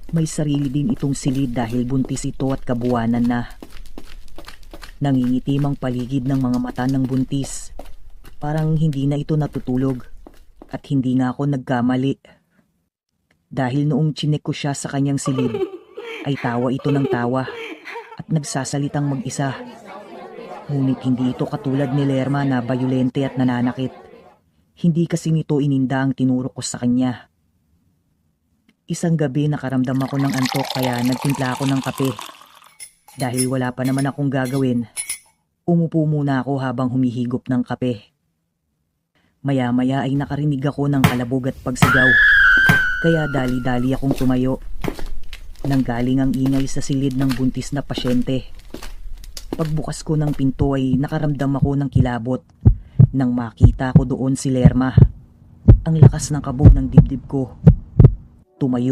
May sarili din itong silid dahil buntis ito at kabuwanan na. Nangingitim ang paligid ng mga mata ng buntis. Parang hindi na ito natutulog at hindi nga ako nagkamali. Dahil noong chinek ko siya sa kanyang silid, ay tawa ito ng tawa at nagsasalitang mag-isa. Ngunit hindi ito katulad ni Lerma na bayolente at nananakit. Hindi kasi nito ininda ang tinuro ko sa kanya. Isang gabi nakaramdam ako ng antok kaya nagtimpla ako ng kape. Dahil wala pa naman akong gagawin, umupo muna ako habang humihigop ng kape. Maya-maya ay nakarinig ako ng kalabog at pagsigaw. Kaya dali-dali akong tumayo. Nanggaling ang ingay sa silid ng buntis na pasyente. Pagbukas ko ng pinto ay nakaramdam ako ng kilabot nang makita ko doon si Lerma. Ang lakas ng kabog ng dibdib ko. Tumayo